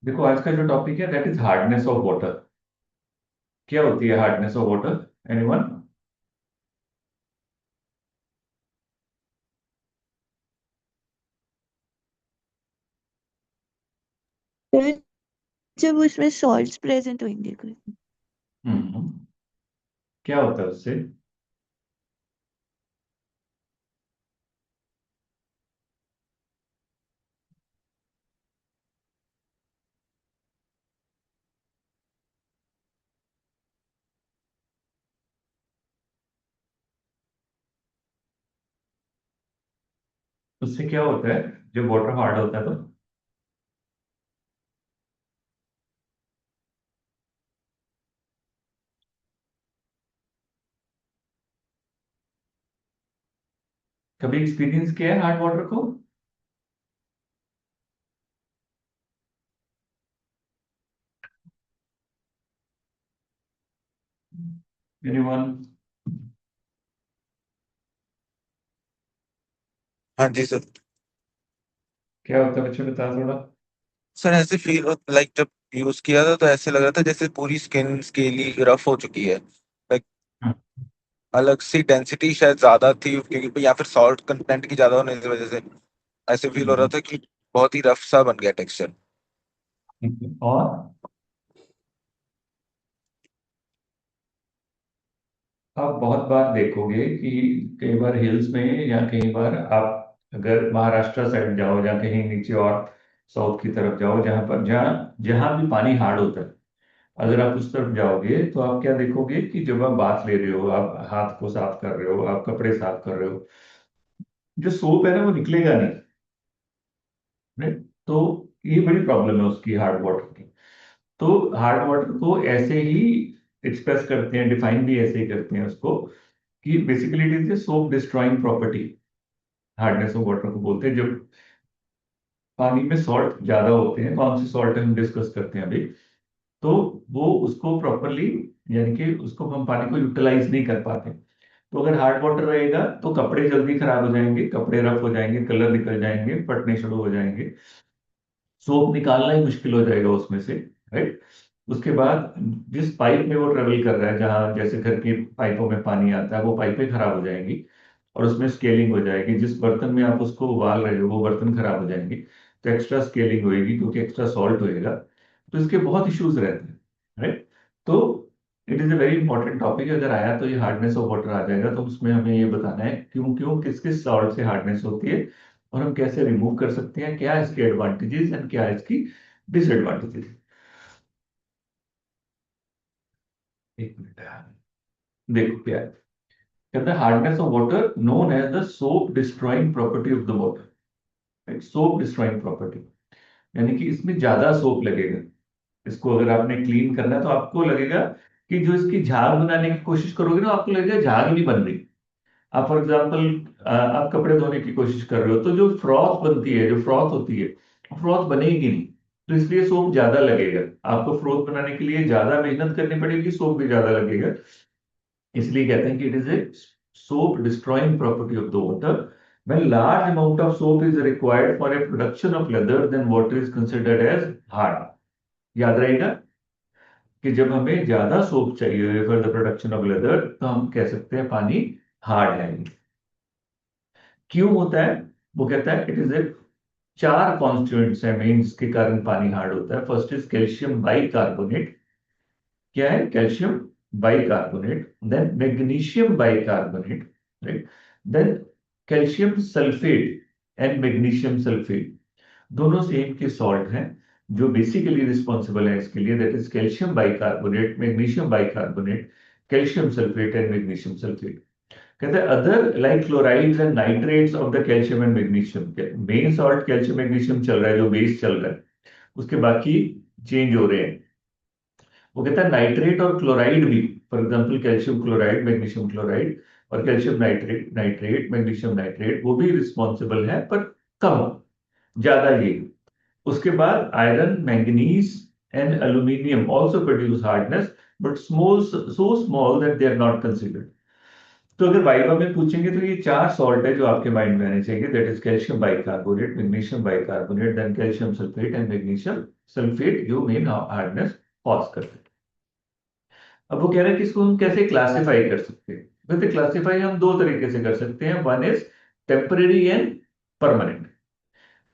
देखो, आज का जो टॉपिक है that is hardness of water. क्या होती है हार्डनेस ऑफ वाटर? एनीवन? फिर जब उसमें सॉल्ट्स प्रेजेंट होंगे कोई। हम्म। क्या होता है उससे? उससे क्या होता है जब वाटर हार्ड होता है तो? कभी एक्सपीरियंस किया है हार्ड वाटर को? एनीवन? हाँ जी सर। क्या होता है बच्चों, बता थोड़ा। सर ऐसे फील लाइक जब यूज किया था तो ऐसे लग रहा था जैसे पूरी स्किन स्केली रफ हो चुकी है। लाइक अलग सी डेंसिटी शायद ज्यादा थी क्योंकि या फिर सॉल्ट कंटेंट की ज्यादा होने की वजह से ऐसे फील हो रहा हम्म। था कि बहुत ही रफ सा बन गया टेक्सचर। और आप बहुत बार देखोगे कि कई बार हिल्स में या कई बार आप अगर महाराष्ट्र साइड जाओ या कहीं नीचे और साउथ की तरफ जाओ, जहाँ जहाँ भी पानी हार्ड होता है, अगर आप उस तरफ जाओगे तो आप क्या देखोगे कि जब आप बाथ ले रहे हो, आप हाथ को साफ कर रहे हो, आप कपड़े साफ कर रहे हो, जो सोप है ना वो निकलेगा नहीं। राइट? तो ये बड़ी प्रॉब्लम है उसकी, हार्ड वाटर की। तो हार्ड वाटर को ऐसे ही एक्सप्रेस करते हैं, डिफाइन भी ऐसे ही करते हैं उसको, कि basically it is a soap destroying property. Hardness of water को बोलते हैं जब पानी में सॉल्ट ज्यादा होते हैं। कौन से सॉल्ट हम डिस्कस करते हैं अभी। तो वो उसको प्रॉपरली, यानी कि उसको हम पानी को यूटिलाइज नहीं कर पाते। तो अगर हार्ड वाटर रहेगा तो कपड़े जल्दी खराब हो जाएंगे, कपड़े रफ हो जाएंगे, कलर निकल जाएंगे, फटने शुरू हो जाएंगे, सोप निकालना ही मुश्किल हो जाएगा उसमें से। राइट? उसके बाद जिस पाइप में वो ट्रेवल कर रहा है, जहां जैसे घर की पाइपों में पानी आता है, वो पाइपें खराब हो जाएंगी और उसमें स्केलिंग हो जाएगी। जिस बर्तन में आप उसको उबाल रहे हो वो बर्तन खराब हो जाएंगे, तो एक्स्ट्रा स्केलिंग होएगी क्योंकि एक्स्ट्रा सॉल्ट होएगा। तो इसके बहुत इश्यूज रहते हैं। राइट? तो it is a very important topic. अगर आया तो ये हार्डनेस ऑफ वाटर आ जाएगा, तो उसमें हमें ये बताना है क्यों क्यों किस किस सॉल्ट से हार्डनेस होती है और हम कैसे रिमूव कर सकते हैं, क्या इसके एडवांटेजेस एंड क्या इसकी डिसएडवांटेजेस। एक मिनट यार। देखो क्या है, कहते हैं hardness of water known as the soap destroying property of the water. Soap destroying property, यानी कि इसमें ज्यादा सोप लगेगा। इसको अगर आपने क्लीन करना है तो आपको लगेगा कि जो इसकी झाग बनाने की कोशिश करोगे ना, आपको लगेगा झाग नहीं बन रही। आप फॉर एग्जाम्पल आप कपड़े धोने की कोशिश कर रहे हो तो जो फ्रॉथ बनती है, जो फ्रॉथ होती है, फ्रॉथ बनेगी नहीं। तो इसलिए सोप ज्यादा लगेगा। आपको फ्रॉथ बनाने के लिए ज्यादा मेहनत करनी पड़ेगी, सोप भी ज्यादा लगेगा। इसलिए कहते हैं कि it is a soap destroying property of the water. When large amount of soap is required for a production of leather, then water is considered as hard. याद रहेगा कि जब हमें ज्यादा सोप चाहिए for the production of leather तो हम कह सकते हैं पानी हार्ड है। क्यों होता है? वो कहता है इट इज ए चार कॉन्स्टिट्यूएंट्स है मेन जिसके कारण पानी हार्ड होता है। First is calcium bicarbonate. क्या है? Calcium bicarbonate. Then magnesium bicarbonate. Right? Then calcium sulphate and magnesium sulphate. दोनों सेम के सॉल्ट हैं जो बेसिकली रिस्पॉन्सिबल है इसके लिए। That is calcium bicarbonate, magnesium bicarbonate, calcium sulphate and magnesium sulphate. कहते हैं other like chlorides and nitrates of the calcium and magnesium. Main salt calcium magnesium चल रहा है, जो बेस चल रहा है, उसके बाकी चेंज हो रहे हैं। वो कहता है नाइट्रेट और क्लोराइड भी, for example calcium chloride, magnesium chloride और calcium nitrate nitrate magnesium nitrate, वो भी रिस्पॉन्सिबल है पर कम, ज्यादा ये। उसके बाद iron, manganese and aluminium also produce hardness, but small, so small that they are not considered. तो अगर वाइवा में पूछेंगे तो ये 4 सॉल्ट है जो आपके माइंड में आने चाहिए, that is calcium bicarbonate, magnesium bicarbonate, then calcium sulphate and magnesium sulphate, जो मेन हार्डनेस कॉज करते हैं। अब वो कह रहे हैं कि इसको हम कैसे क्लासिफाई कर सकते हैं। वैसे क्लासिफाई हम 2 तरीके से कर सकते हैं, one is temporary and permanent.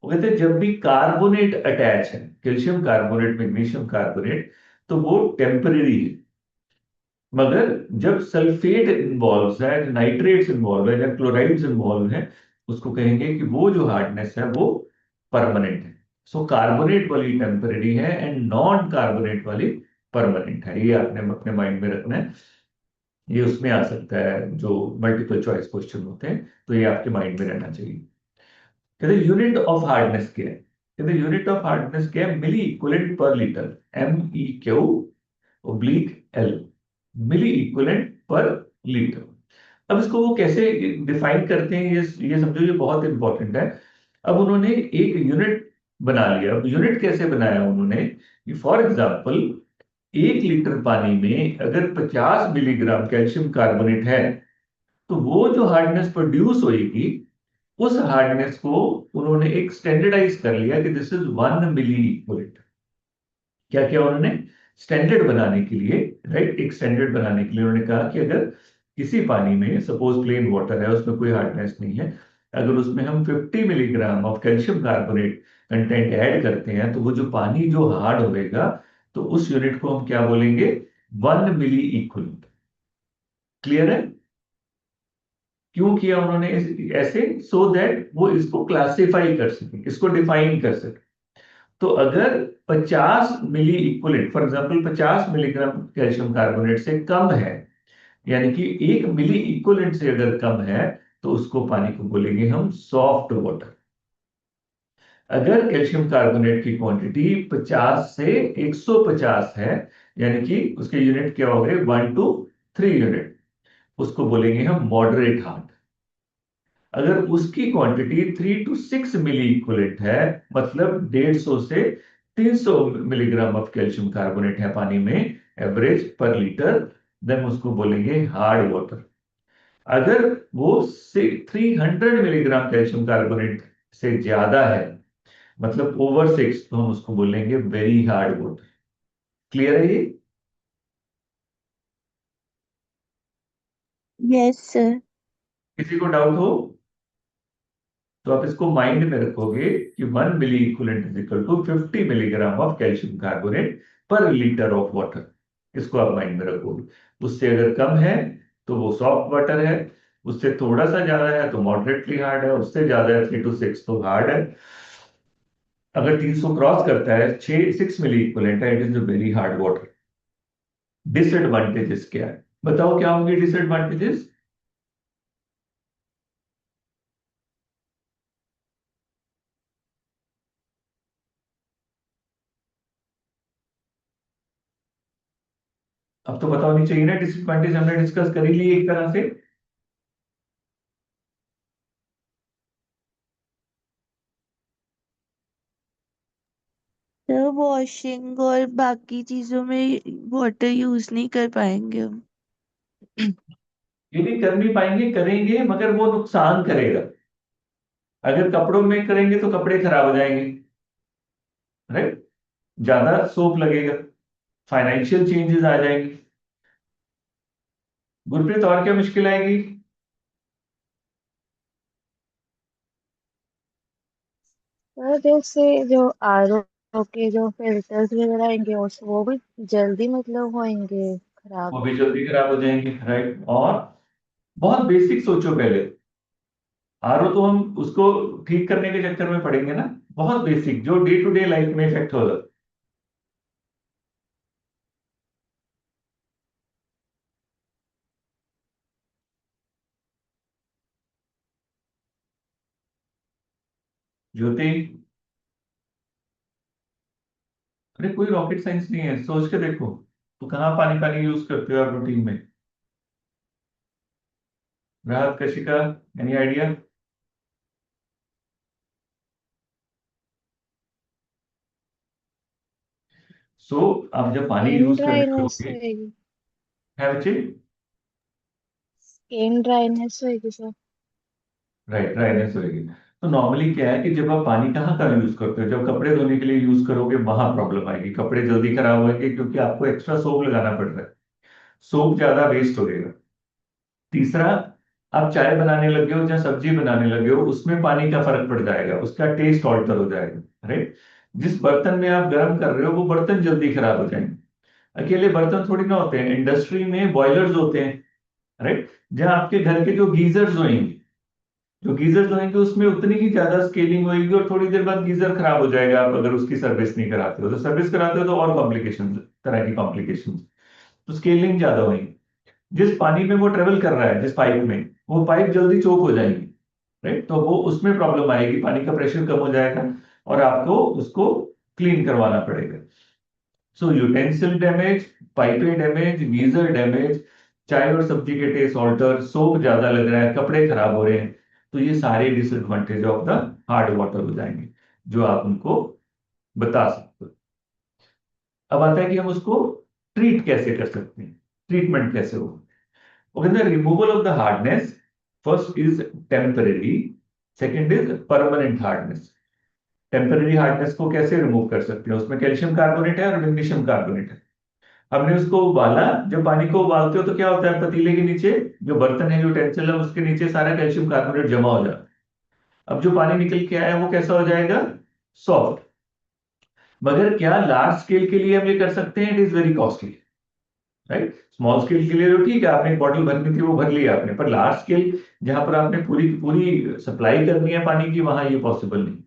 वो कहते हैं जब भी कार्बोनेट अटैच है, कैल्शियम कार्बोनेट, मैग्नीशियम कार्बोनेट, तो वो टेम्परेरी है। मगर जब सल्फेट इन्वॉल्व है, नाइट्रेट्स इन्वॉल्व है या क्लोराइड्स इन्वॉल्व है, उसको कहेंगे कि वो जो हार्डनेस है वो परमानेंट है। सो कार्बोनेट वाली टेम्परेरी है एंड नॉन कार्बोनेट वाली परमानेंट है। ये आपने अपने माइंड में रखना है। ये उसमें आ सकता है जो मल्टीपल चॉइस क्वेश्चन होते हैं, तो ये आपके माइंड में रहना चाहिए। कहते यूनिट ऑफ हार्डनेस क्या है? कहते यूनिट ऑफ हार्डनेस क्या है? Milli equivalent per litre, MEQ oblique L, milli equivalent per litre. अब इसको वो कैसे डिफाइन करते हैं, ये समझो, ये बहुत इंपॉर्टेंट है। अब उन्होंने एक यूनिट बना लिया। अब यूनिट कैसे बनाया उन्होंने? फॉर एग्जाम्पल 1 लीटर पानी में अगर 50 मिलीग्राम कैल्शियम कार्बोनेट है, तो वो जो हार्डनेस प्रोड्यूस होगी, उस हार्डनेस को उन्होंने एक स्टैंडर्डाइज कर लिया कि दिस इज 1 मिली इक्विवेलेंट। क्या किया उन्होंने? स्टैंडर्ड बनाने के लिए, राइट, एक स्टैंडर्ड बनाने के लिए उन्होंने कहा कि अगर किसी पानी में, सपोज प्लेन वाटर है, उसमें कोई हार्डनेस नहीं है, अगर उसमें हम 50 milligram of calcium carbonate content add करते हैं, तो वो जो पानी जो हार्ड होएगा, तो उस यूनिट को हम क्या बोलेंगे? 1 मिली इक्विवेलेंट। क्लियर है? क्यों किया उन्होंने ऐसे? सो दैट वो इसको क्लासिफाई कर सके, इसको डिफाइन कर सके। तो अगर 50 milli equivalent, for example 50 milligram calcium carbonate से कम है, यानी कि 1 मिली इक्विवेलेंट से अगर कम है, तो उसको पानी को बोलेंगे हम सॉफ्ट वाटर। अगर कैल्शियम कार्बोनेट की क्वांटिटी 50 से 150 है, यानी कि उसके यूनिट क्या हो गए? 1 to 3 यूनिट, उसको बोलेंगे हम मॉडरेट हार्ड। अगर उसकी क्वांटिटी 3 to 6 मिली इक्विवेलेंट है, मतलब 150 से 300 मिलीग्राम ऑफ कैल्शियम कार्बोनेट है पानी में एवरेज पर लीटर, देन उसको बोलेंगे हार्ड वाटर। अगर वो 300 मिलीग्राम कैल्शियम कार्बोनेट से ज्यादा है, मतलब ओवर 6, तो हम उसको बोलेंगे वेरी हार्ड वाटर। क्लियर है ये? Yes sir. किसी को डाउट हो तो आप इसको माइंड में रखोगे कि 1 milli equivalent is equal to 50 milligram of calcium carbonate per litre of water. इसको आप माइंड में रखोगे। उससे अगर कम है तो वो सॉफ्ट वाटर है, उससे थोड़ा सा ज्यादा है तो मॉडरेटली हार्ड है, उससे ज्यादा है 3 to 6 तो हार्ड है। अगर 300 क्रॉस करता है, 6 मिली इक्विवेलेंट है, it is a very hard water. Disadvantages क्या है? बताओ क्या होंगे डिसएडवांटेजेस? अब तो पता होनी चाहिए ना, डिसएडवांटेज हमने डिस्कस कर ही ली एक तरह से। सर वॉशिंग और बाकी चीजों में वाटर यूज नहीं कर पाएंगे हम। ये नहीं कर नहीं पाएंगे, करेंगे मगर वो नुकसान करेगा। अगर कपड़ों में करेंगे तो कपड़े खराब हो जाएंगे, राइट, ज्यादा सोप लगेगा, फाइनेंशियल चेंजेस आ जाएंगे। गुरप्रीत और क्या मुश्किल आएगी? और जैसे जो आरओ के जो फिल्टर्स वगैरह आएंगे वो भी जल्दी मतलब होंगे खराब। वो भी जल्दी खराब हो जाएंगे, राइट। और बहुत बेसिक सोचो पहले। आरओ तो हम उसको ठीक करने के चक्कर में पड़ेंगे ना, बहुत बेसिक जो डे टू डे लाइफ में इफेक्ट होगा। ज्योति, अरे कोई रॉकेट साइंस नहीं है, सोच के देखो। तो कहाँ पानी पानी यूज करते हो आप रूटीन में? राहत, कशिका, एनी आइडिया? सो आप जब पानी स्किन यूज करने ड्राइनेस लगोगे, रहेगी। है बच्चे, स्किन ड्राइनेस होएगी सर। राइट, ड्राइनेस होगी। तो नॉर्मली क्या है कि जब आप पानी कहाँ का यूज करते हो, जब कपड़े धोने के लिए यूज करोगे वहां प्रॉब्लम आएगी, कपड़े जल्दी खराब होंगे क्योंकि आपको एक्स्ट्रा सोप लगाना पड़ रहा है, सोप ज्यादा वेस्ट होगा। तीसरा, आप चाय बनाने लगे हो या सब्जी बनाने लगे हो, उसमें पानी का फर्क पड़ जाएगा, उसका टेस्ट ऑल्टर हो जाएगा, राइट। जिस बर्तन में आप गर्म कर रहे हो वो बर्तन जल्दी खराब हो जाएंगे। अकेले बर्तन थोड़ी ना होते हैं, इंडस्ट्री में बॉयलर्स होते हैं, राइट। जहां आपके घर के जो गीजर्स होंगे, जो गीजर्स होंगे उसमें उतनी ही ज्यादा स्केलिंग होगी और थोड़ी देर बाद गीजर खराब हो जाएगा, आप अगर उसकी सर्विस नहीं कराते हो। तो सर्विस कराते हो तो और कॉम्प्लिकेशन, तरह की कॉम्प्लिकेशन, तो स्केलिंग ज्यादा होगी। जिस पानी में वो ट्रेवल कर रहा है, जिस पाइप में, वो पाइप जल्दी चोक हो जाएगी, राइट। तो वो उसमें प्रॉब्लम आएगी, पानी का प्रेशर कम हो जाएगा और आपको उसको क्लीन करवाना पड़ेगा। सो यूटेंसिल डैमेज, पाइपें डैमेज, गीजर डैमेज, चाय और सब्जी के टेस्ट ऑल्टर, सोप ज्यादा लग रहा है, कपड़े खराब हो रहे हैं, तो ये सारे disadvantage of the hard water हो जाएंगे जो आप उनको बता सकते हो। अब आता है कि हम उसको ट्रीट कैसे कर सकते हैं, ट्रीटमेंट कैसे हो। Okay, the removal of the hardness, first is temporary, second is permanent hardness. Temporary hardness को कैसे रिमूव कर सकते हैं, उसमें कैल्शियम कार्बोनेट है और मैग्नीशियम कार्बोनेट है। हमने उसको उबाला, जब पानी को उबालते हो तो क्या होता है, पतीले के नीचे जो बर्तन है, यूटेंसिल है, उसके नीचे सारा कैल्शियम कार्बोनेट जमा हो जाता है। अब जो पानी निकल के आया वो कैसा हो जाएगा, सॉफ्ट। मगर क्या लार्ज स्केल के लिए हम ये कर सकते हैं, it is very costly, right. Small scale के लिए तो ठीक है, आपने एक बॉटल भरनी थी वो भर लिया आपने, पर लार्ज स्केल जहां पर आपने पूरी पूरी सप्लाई करनी है पानी की, वहां ये पॉसिबल नहीं।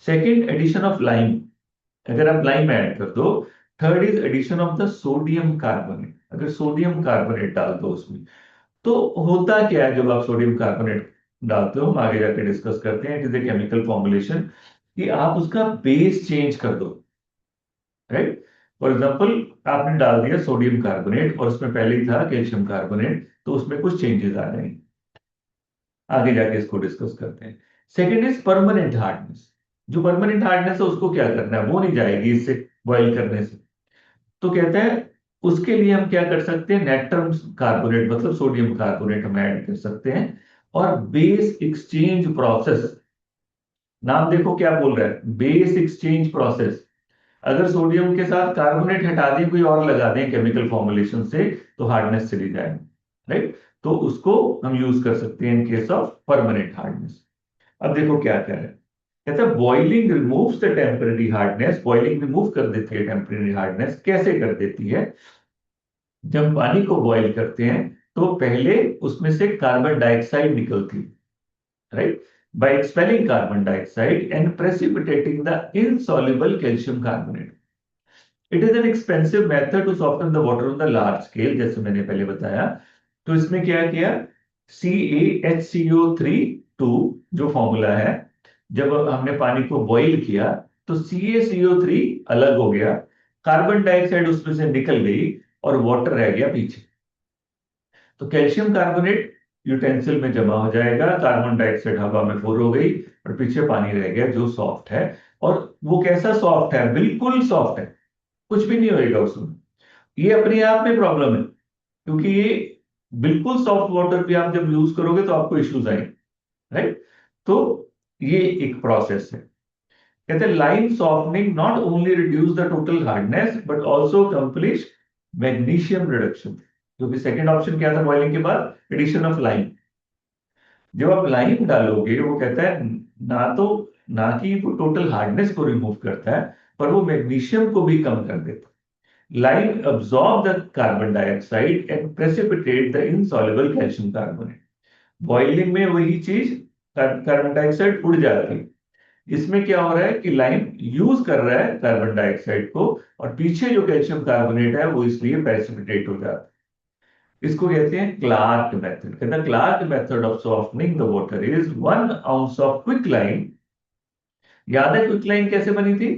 सेकंड, एडिशन ऑफ लाइम, अगर आप लाइम ऐड कर दो। Third is addition of the sodium carbonate, अगर सोडियम कार्बोनेट डाल दो उसमें, तो होता क्या है जब आप सोडियम कार्बोनेट डालते हो, हम आगे जाके डिस्कस करते हैं, it is a chemical formulation, कि आप उसका बेस चेंज कर दो, राइट। फॉर एग्जाम्पल, आपने डाल दिया सोडियम कार्बोनेट और उसमें पहले ही था कैल्शियम कार्बोनेट, तो उसमें कुछ चेंजेस आ जाएंगे, आगे जाके इसको डिस्कस करते हैं। सेकेंड इज परमानेंट हार्डनेस, जो परमानेंट हार्डनेस है उसको क्या करना है, वो नहीं जाएगी इससे बॉयल करने से। तो कहते हैं उसके लिए हम क्या कर सकते हैं, नेट्रम कार्बोनेट मतलब सोडियम कार्बोनेट हम ऐड कर सकते हैं। और बेस एक्सचेंज प्रोसेस, नाम देखो क्या बोल रहा है, बेस एक्सचेंज प्रोसेस। अगर सोडियम के साथ कार्बोनेट हटा दें, कोई और लगा दें केमिकल फॉर्मुलेशन से, तो हार्डनेस चली जाएगी, राइट। तो उसको हम यूज कर सकते हैं in case of permanent hardness. अब देखो क्या कह रहे हैं, कहते हैं boiling removes the temporary hardness, boiling remove कर देती है टेम्पररी हार्डनेस। कैसे कर देती है, जब पानी को बॉईल करते हैं तो पहले उसमें से कार्बन डाइऑक्साइड निकलती है, right, by expelling carbon dioxide and precipitating the insoluble calcium carbonate. It is an expensive method to soften the water on the large scale, जैसे मैंने पहले बताया। तो इसमें क्या किया, CaHCO3 जो फॉर्मूला है, जब हमने पानी को बॉईल किया तो CaCO3 अलग हो गया, कार्बन डाइऑक्साइड उसमें से निकल गई और वाटर रह गया पीछे। तो कैल्शियम कार्बोनेट यूटेंसिल में जमा हो जाएगा, कार्बन डाइऑक्साइड हवा में फुर हो गई और पीछे पानी रह गया जो सॉफ्ट है। और वो कैसा सॉफ्ट है, बिल्कुल सॉफ्ट है, कुछ भी नहीं होएगा उसमें। ये अपने आप में प्रॉब्लम है, क्योंकि ये बिल्कुल सॉफ्ट वाटर भी आप जब यूज करोगे तो आपको इश्यूज आएंगे, राइट। तो ये एक प्रोसेस है। कहते हैं lime softening not only reduce the total hardness but also accomplish magnesium reduction. क्योंकि सेकंड ऑप्शन क्या था बॉइलिंग के बाद, एडिशन ऑफ लाइम। जब आप लाइम डालोगे, वो कहता है ना कि वो टोटल हार्डनेस को रिमूव करता है, पर वो मैग्नीशियम को भी कम कर देता है। Lime absorb the carbon dioxide and precipitate the insoluble calcium carbonate. Boiling में वही चीज, कार्बन डाइऑक्साइड उड़ जाती है। इसमें क्या हो रहा है कि लाइम यूज कर रहा है कार्बन डाइऑक्साइड को, और पीछे जो कैल्शियम कार्बोनेट है वो इसलिए प्रेसिपिटेट हो जाता है। इसको कहते हैं क्लार्क मेथड। कहते हैं Clark method of softening the water is 1 ounce of quick lime. याद है क्विक लाइम कैसे बनी थी,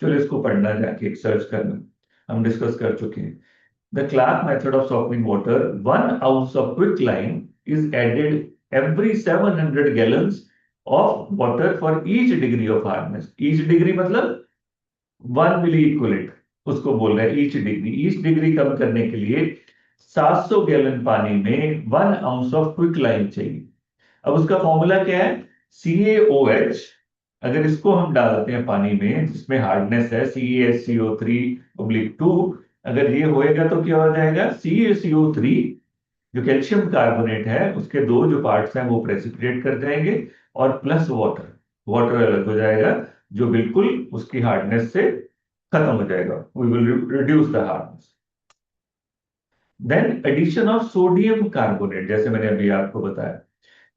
चलो इसको पढ़ना जाके सर्च करना, हम डिस्कस कर चुके हैं। The Clark method of softening water, 1 ounce of quicklime is added every 700 gallons of water for each degree of hardness. Each degree मतलब 1 मिली इक्वलेंट, उसको बोल रहा है ईच डिग्री। ईच डिग्री कम करने के लिए 700 गैलन पानी में 1 ounce ऑफ क्विक लाइम चाहिए। अब उसका फॉर्मूला क्या है? CaOH। अगर इसको हम डालते हैं पानी में जिसमें हार्डनेस है CaSCO3/2, अगर ये होएगा तो क्या हो जाएगा? CaCO3 जो कैल्शियम कार्बोनेट है उसके दो जो पार्ट्स हैं वो प्रेसिपिटेट कर जाएंगे, और प्लस वाटर, वाटर अलग हो जाएगा जो बिल्कुल उसकी हार्डनेस से खत्म हो जाएगा। We will reduce the hardness. Then addition of sodium carbonate, जैसे मैंने अभी आपको बताया,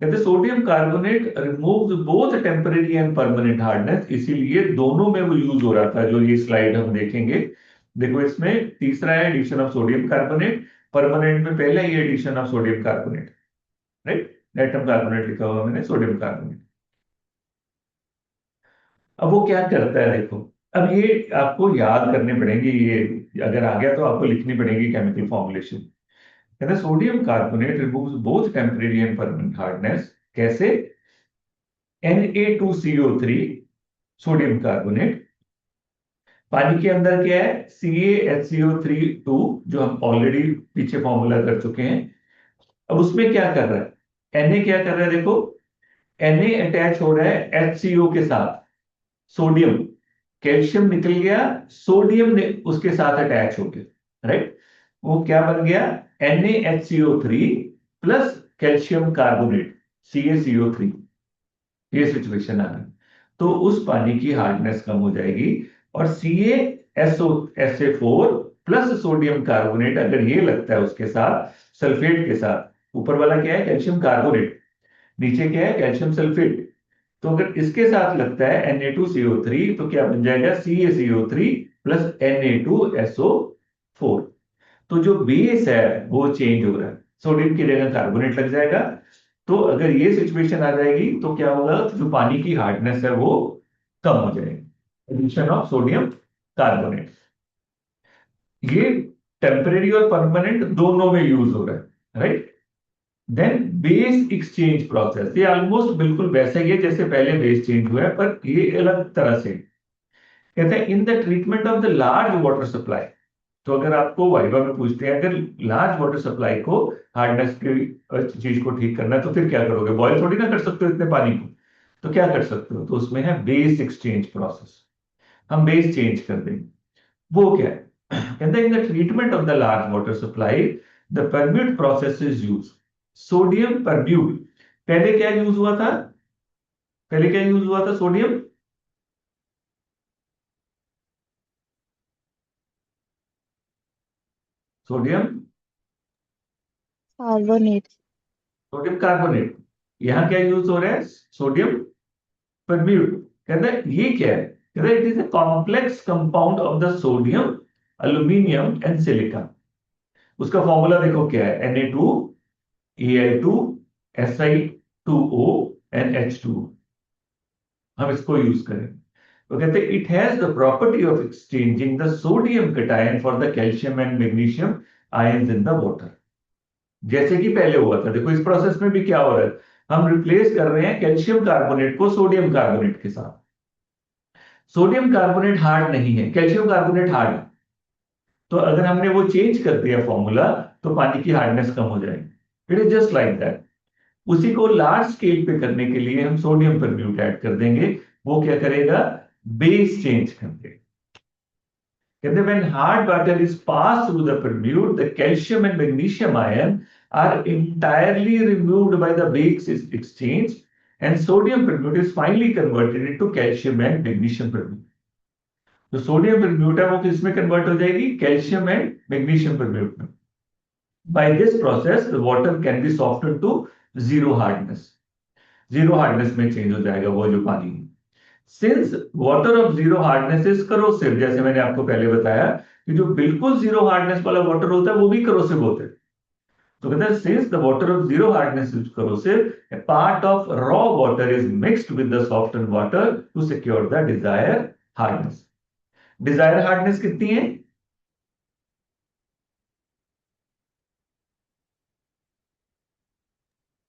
कहते sodium carbonate removes both temporary and permanent hardness, इसीलिए दोनों में वो यूज हो रहा था, जो ये स्लाइड हम देखेंगे। देखो इसमें तीसरा है addition of sodium carbonate, permanent में पहला ही addition of sodium carbonate, right? Natrium carbonate लिखा हुआ मैंने, सोडियम कार्बोनेट। अब वो क्या करता है देखो, अब ये आपको याद करने पड़ेंगे, ये अगर आ गया तो आपको लिखनी पड़ेगी केमिकल फॉर्मुलेशन। कहते sodium carbonate removes both temporary and permanent hardness. कैसे? Na2CO3 सोडियम कार्बोनेट, पानी के अंदर क्या है? CaHCO3 जो हम ऑलरेडी पीछे फॉर्मूला कर चुके हैं। अब उसमें क्या कर रहा है? Na क्या कर रहा है देखो, Na अटैच हो रहा है HCO के साथ, सोडियम, कैल्शियम निकल गया, सोडियम ने उसके साथ अटैच हो गया, राइट? वो क्या बन गया? NaHCO3 plus calcium carbonate CaCO3। ये सिचुएशन आ गई तो उस पानी की हार्डनेस कम हो जाएगी, और CaSO4 प्लस सोडियम कार्बोनेट अगर ये लगता है उसके साथ, सल्फेट के साथ, ऊपर वाला क्या है? कैल्शियम कार्बोनेट, नीचे क्या है? Calcium sulphate. तो अगर इसके साथ लगता है Na2CO3 तो क्या बन जाएगा? CaCO3 plus Na2SO4। तो जो बेस है वो चेंज हो रहा है, सोडियम की जगह कार्बोनेट लग जाएगा। तो अगर ये सिचुएशन आ जाएगी तो क्या होगा? जो पानी की हार्डनेस है वो कम हो जाएगी, एडिशन ऑफ सोडियम कार्बोनेट। ये टेम्परेरी और परमानेंट दोनों में यूज हो रहा है, right? Then base exchange process, ये ऑलमोस्ट बिल्कुल वैसा ही है जैसे पहले बेस चेंज हुआ है, पर ये अलग तरह से। कहते हैं in the treatment of the large water supply, तो अगर आपको वाइवा में पूछते हैं अगर लार्ज वाटर सप्लाई को हार्डनेस की चीज को ठीक करना है तो फिर क्या करोगे? बॉयल थोड़ी ना कर सकते हो इतने पानी को, तो क्या कर सकते हो? तो उसमें है बेस एक्सचेंज प्रोसेस, हम बेस चेंज कर देंगे। वो क्या है? कहते हैं in the treatment of the large water supply the permutit process is use. Sodium permutit, पहले क्या यूज हुआ था? पहले क्या यूज हुआ था? Sodium, sodium, carbonate. Sodium carbonate. यहां क्या यूज हो रहा है? Sodium permute. कहता है ये क्या है? कहता है it is a complex compound of the sodium, aluminium and silicon. उसका फॉर्मूला देखो क्या है? Na2Al2Si2O and H2O। हम इसको यूज करें तो कहते हैं it has the property of exchanging the sodium cation for the calcium and magnesium ions in the water. जैसे कि पहले हुआ था, देखो इस प्रोसेस में भी क्या हो रहा है? हम रिप्लेस कर रहे हैं कैल्शियम कार्बोनेट को सोडियम कार्बोनेट के साथ। सोडियम कार्बोनेट हार्ड नहीं है, कैल्शियम कार्बोनेट हार्ड है। तो अगर हमने वो चेंज कर दिया फॉर्मूला तो पानी की हार्डनेस कम हो जाएगी। It is just like that. उसी को लार्ज स्केल पे करने के लिए हम सोडियम परम्यूट ऐड कर देंगे। वो क्या करेगा? बेस चेंज कर देगा। कहते हैं when hard water is passed through the permute, the calcium and magnesium ion are entirely removed by the base exchange, and sodium permute is finally converted into calcium and magnesium permute। जो sodium permute है वो किसमें convert हो जाएगी? Calcium and magnesium permute में। By this process the water can be soften to zero hardness. Zero hardness में change हो जाएगा वो जो पानी है। Since water of zero hardness is corrosive, जैसे मैंने आपको पहले बताया कि जो बिल्कुल जीरो हार्डनेस वाला वाटर होता है वो भी करोसिव होते हैं। तो कहते हैं since the water of zero hardness is corrosive, a part of raw water is mixed with the soften water to secure the desire hardness. Desire hardness कितनी है?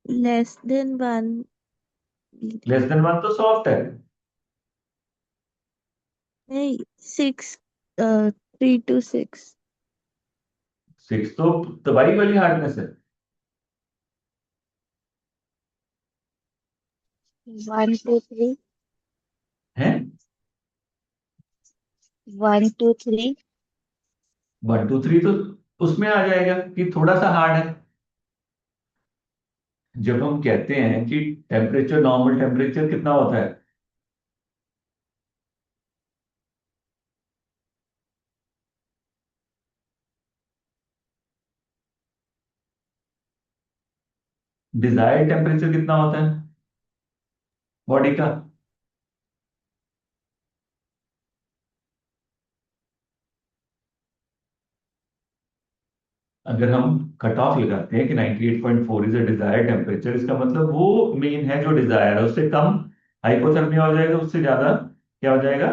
less than 1 लेस देन 1 तो soft है। नहीं, 6, 3 to 6। 6 तो तबाही वाली hardness है। 1 2 3। हैं? 1 2 3। 1 2 3 तो उसमें आ जाएगा कि थोड़ा सा हार्ड है। जब हम कहते हैं कि टेम्परेचर, नॉर्मल टेम्परेचर कितना होता है? डिजायर्ड टेम्परेचर कितना होता है बॉडी का? अगर हम कट ऑफ लगाते हैं कि 98.4 इज अ डिजायर्ड टेम्परेचर, इसका मतलब वो मेन है जो डिजायर है, उससे कम हाइपोथर्मिया हो जाएगा, उससे ज्यादा क्या हो जाएगा?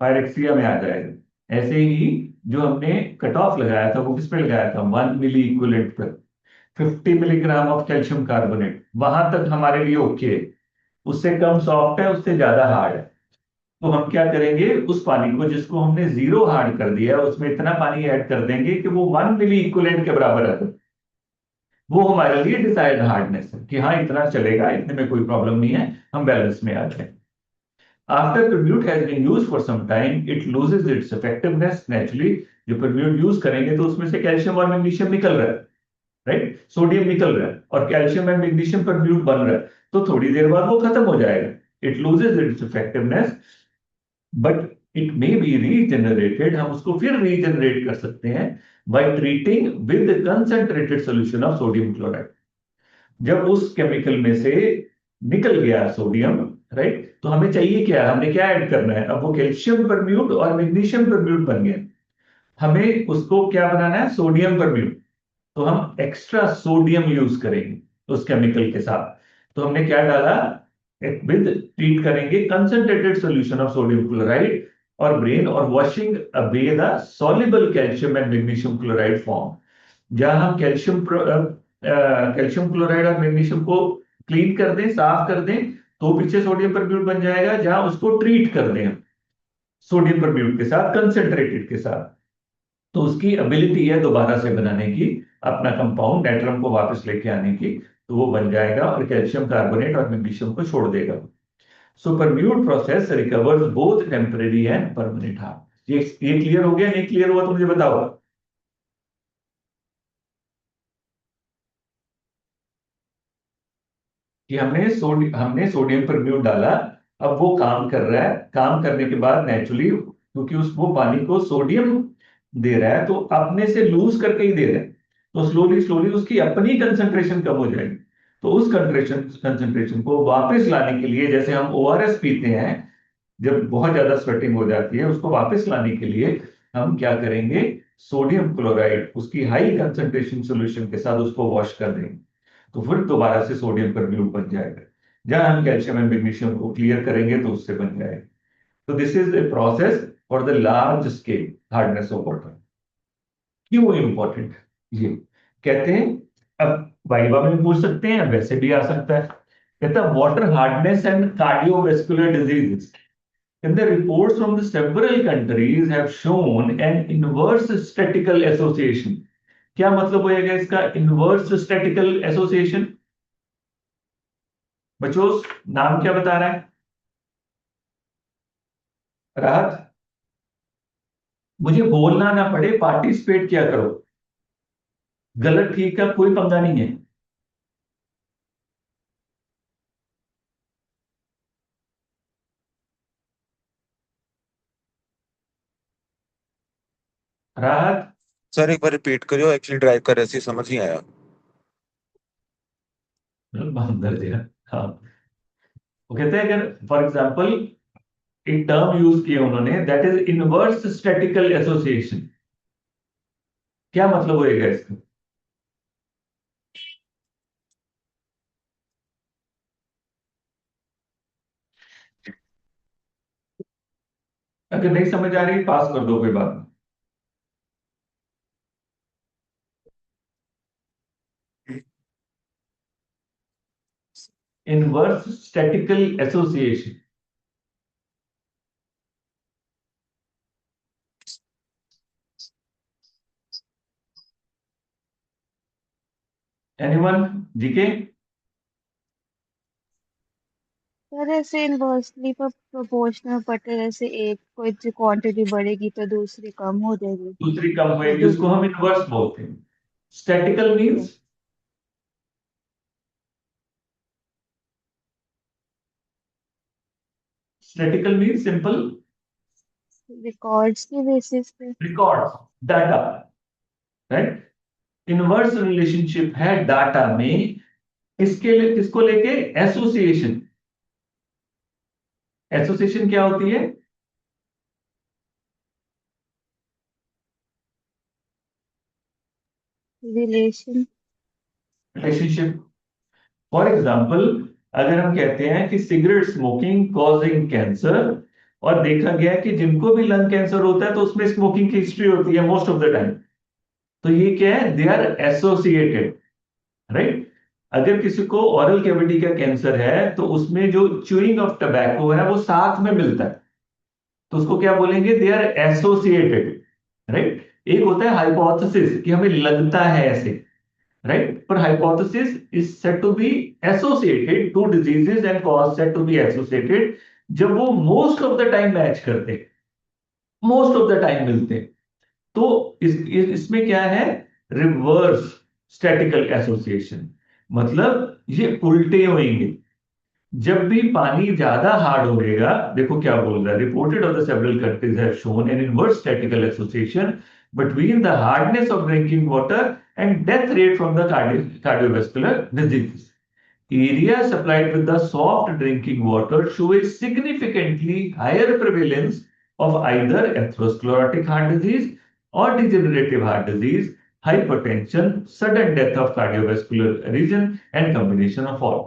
पायरेक्सिया में आ जाएगा। ऐसे ही जो हमने कट ऑफ लगाया था वो किस पे लगाया था? 1 मिली इक्विवेलेंट पर। 50 मिलीग्राम ऑफ कैल्शियम कार्बोनेट, वहां तक हमारे लिए ओके है। उससे कम सॉफ्ट है, उससे ज्यादा हार्ड है। तो हम क्या करेंगे, उस पानी को जिसको हमने जीरो हार्ड कर दिया उसमें इतना पानी ऐड कर देंगे कि वो 1 मिली इक्विवेलेंट के बराबर है। वो हमारे लिए डिजायर्ड हार्डनेस है कि हाँ इतना चलेगा, इतने में कोई प्रॉब्लम नहीं है, हम बैलेंस में आ जाए। After permute has been used for some time, it loses its effectiveness naturally। जो permute यूज करेंगे तो उसमें से कैल्शियम और मैग्नीशियम निकल रहा है, राइट? सोडियम निकल रहा है और कैल्शियम एंड मैग्नीशियम permute बन रहा है, तो थोड़ी देर बाद वो खत्म हो जाएगा। It loses it's effectiveness, but it may be regenerated. हम उसको फिर रीजनरेट कर सकते हैं by treating with concentrated solution of sodium chloride. जब उस केमिकल में से निकल गया सोडियम, राइट, तो हमें चाहिए क्या? हमने क्या ऐड करना है? अब वो कैल्शियम परम्यूट और मैग्नीशियम परम्यूट बन गया, हमें उसको क्या बनाना है? Sodium permute. तो हम एक्स्ट्रा सोडियम यूज करेंगे उस केमिकल के साथ। तो हमने क्या डाला? विद ट्रीट करेंगे concentrated solution of sodium chloride और ब्रेन और washing away the soluble calcium and magnesium chloride form. जहां हम कैल्शियम क्लोराइड और मैग्नीशियम को क्लीन कर दें, साफ कर दें, तो पीछे सोडियम परब्यूट बन जाएगा। जहां उसको ट्रीट कर दें सोडियम परब्यूट के साथ, कंसेंट्रेटेड के साथ, तो उसकी एबिलिटी है दोबारा से बनाने की, अपना कंपाउंड नेट्रम को वापस लेके आने की, तो वो बन जाएगा और कैल्शियम कार्बोनेट और मैग्नीशियम को छोड़ देगा। So permutit process recovers both temporary and permanent harm. ये क्लियर हो गया? नहीं क्लियर हुआ तो मुझे बताओ। कि हमने सोडियम परम्यूट डाला, अब वो काम कर रहा है, काम करने के बाद नेचुरली क्योंकि उस वो पानी को सोडियम दे रहा है तो अपने से लूज करके ही दे रहा है, तो स्लोली स्लोली उसकी अपनी कंसंट्रेशन कम हो जाएगी। तो उस कंसंट्रेशन को वापस लाने के लिए, जैसे हम ओआरएस पीते हैं जब बहुत ज्यादा स्वेटिंग हो जाती है, उसको वापस लाने के लिए हम क्या करेंगे? सोडियम क्लोराइड उसकी हाई कंसंट्रेशन सॉल्यूशन के साथ उसको वॉश कर देंगे, तो फिर दोबारा से सोडियम परम्यूट बन जाएगा। जहां हम कैल्शियम एंड मैग्नीशियम को क्लियर करेंगे तो उससे बन जाएगा। तो this is a process for the large scale hardness of water. क्यों इंपॉर्टेंट है ये? कहते हैं, अब वाइवा में पूछ सकते हैं, वैसे भी आ सकता है। कहता है water hardness and cardiovascular diseases, and the reports from the several countries have shown an inverse statistical association। क्या मतलब होएगा इसका? Inverse statistical association. बच्चों नाम क्या बता रहा है? राहत, मुझे बोलना ना पड़े, पार्टिसिपेट क्या करो। गलत ठीक का कोई पंगा नहीं है। राहत, सर एक बार रिपीट करियो, एक्चुअली ड्राइव कर रहे थे, समझ नहीं आया। बंदर दिया। हाँ, वो कहते हैं अगर फॉर एग्जाम्पल एक टर्म यूज किया उन्होंने, that is inverse statistical association. क्या मतलब होएगा इसका? अगर नहीं समझ आ रही पास कर दो, कोई बात नहीं। inverse statistical association. Anyone? GK? Sir ऐसे इनवर्सली प्रोपोर्शनल बट ऐसे एक कोई क्वांटिटी बढ़ेगी तो दूसरी कम हो जाएगी दूसरी कम या होएगी, उसको हम इनवर्स बोलते हैं. स्टैटिकल मीन्स सिंपल रिकॉर्ड्स के बेसिस पे records, data, right. Inverse relationship है डाटा में. इसको लेके एसोसिएशन. एसोसिएशन क्या होती है? Relation relationship. फॉर एग्जाम्पल, अगर हम कहते हैं कि सिगरेट स्मोकिंग कॉजिंग कैंसर, और देखा गया है कि जिनको भी लंग कैंसर होता है तो उसमें स्मोकिंग की हिस्ट्री होती है मोस्ट ऑफ द टाइम. तो ये क्या है? They are associated, right. अगर किसी को ओरल कैविटी का कैंसर है तो उसमें जो च्यूइंग ऑफ टबैको है वो साथ में मिलता है, तो उसको क्या बोलेंगे? They are associated, right. एक होता है हाइपोथेसिस कि हमें लगता है ऐसे, right? But hypothesis is said to be associated to diseases and cause said to be associated जब वो most of the time match करते, most of the time मिलते. तो इसमें क्या है? Reverse statistical association. मतलब ये उल्टे होंगे. जब भी पानी ज्यादा हार्ड होएगा, देखो क्या बोल रहा है, reported of the several countries have shown N inverse statistical association between the hardness of drinking water and death rate from the cardiovascular diseases. Areas supplied with the soft drinking water show a significantly higher prevalence of either atherosclerotic heart disease or degenerative heart disease, hypertension, sudden death of cardiovascular region, and combination of all.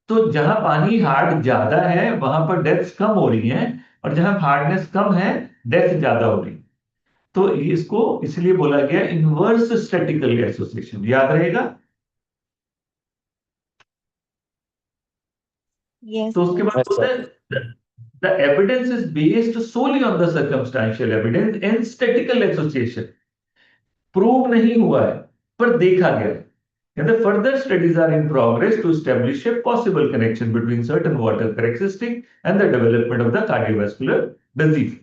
तो जहां पानी hard ज्यादा है वहां पर deaths कम हो रही हैं, और जहां हार्डनेस कम है डेथ ज्यादा हो रही है. तो इसको इसलिए बोला गया इनवर्स स्टैटिकल एसोसिएशन. याद रहेगा. यस तो उसके बाद Yes, बोलता sir. है the evidence is based solely on the circumstantial evidence and statical association. Prove नहीं हुआ है पर देखा गया है. And the further studies are in progress to establish a possible connection between certain water characteristics and the development of the cardiovascular disease.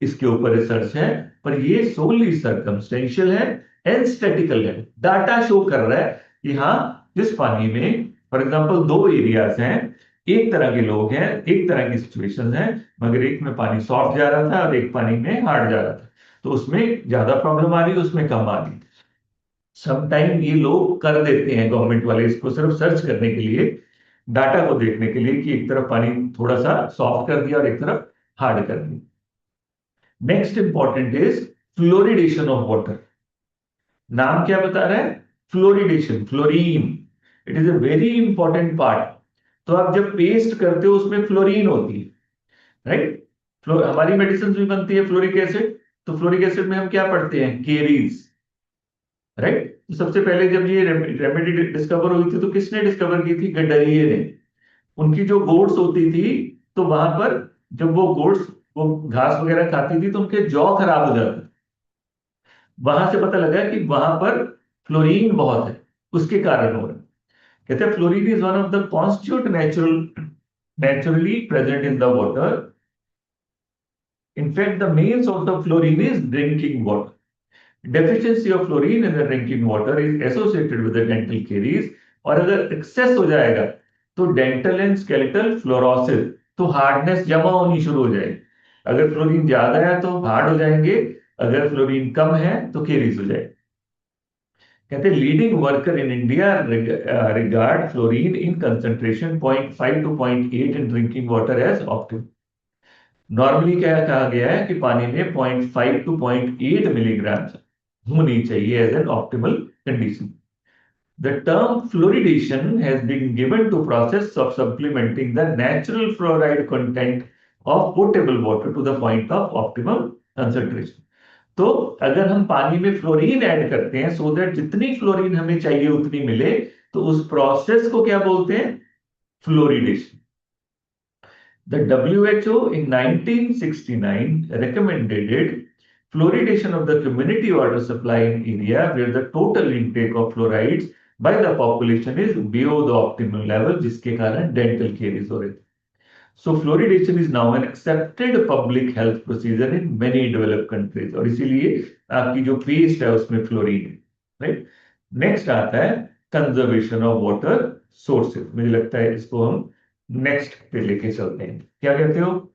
इसके ऊपर research है, पर ये सोली सर्कमस्टेंशियल है एंड स्टैटिकल है. डाटा शो कर रहा है कि हाँ, जिस पानी में फॉर एग्जांपल दो एरियाज हैं, एक तरह के लोग हैं, एक तरह की सिचुएशंस हैं, मगर एक में पानी सॉफ्ट जा रहा था और एक पानी में हार्ड जा रहा था, तो उसमें ज्यादा प्रॉब्लम आ रही, उसमें कम आ रही. समटाइम ये लोग कर देते हैं गवर्नमेंट वाले इसको सिर्फ सर्च करने के लिए, डाटा को देखने के लिए कि एक तरफ पानी थोड़ा सा सॉफ्ट कर दिया और एक तरफ हार्ड कर दिया. Next important is fluoridation of water. नाम क्या बता रहा है? Fluoridation, fluorine. It is a very important part. तो आप जब पेस्ट करते हो उसमें फ्लोरीन होती है, राइट. हमारी मेडिसिन भी बनती है फ्लोरिक एसिड, तो फ्लोरिक एसिड में हम क्या पढ़ते हैं? Caries, right. तो सबसे पहले जब ये रेमेडी डिस्कवर हुई थी तो किसने डिस्कवर की थी? गडरिये ने. उनकी जो गोड्स होती थी, तो वहां पर जब वो गोड्स वो घास वगैरह खाती थी तो उनके जॉ खराब हो जाते. वहां से पता लगा कि वहां पर फ्लोरीन बहुत है, उसके कारण हो रहा है. कहते हैं fluorine is one of the constitute naturally present in the water. In fact the main source of fluorine is drinking water. Deficiency of fluorine in the drinking water is associated with the dental caries. और अगर access हो जाएगा तो dental and skeletal fluorosis, तो hardness जमा होनी शुरू हो जाएगी. अगर फ्लोरीन ज्यादा है तो हार्ड हो जाएंगे, अगर फ्लोरीन कम है तो केरीज हो जाएगी. कहते हैं leading worker in India regard fluorine in concentration 0.5 to 0.8 in drinking water as optimum. Normally क्या कहा गया है कि पानी में 0.5 to 0.8 मिलीग्राम होनी चाहिए as an optimal condition. The term fluoridation has been given to process of supplementing the natural fluoride content of potable water to the point of optimum concentration. तो अगर हम पानी में फ्लोरीन ऐड करते हैं so that जितनी fluorine हमें चाहिए उतनी मिले, तो उस प्रोसेस को क्या बोलते हैं? Fluoridation. The WHO in 1969 recommended it fluoridation of the community water supply in area where the total intake of fluorides by the population is below the optimal level, जिसके कारण dental caries हो रहे थे. So fluoridation is now an accepted public health procedure in many developed countries. और इसीलिए आपकी जो paste है उसमें फ्लोरीन है, राइट. नेक्स्ट आता है कंजर्वेशन ऑफ वाटर सोर्सेज. मुझे लगता है इसको हम नेक्स्ट पे लेके चलते हैं. क्या कहते हो?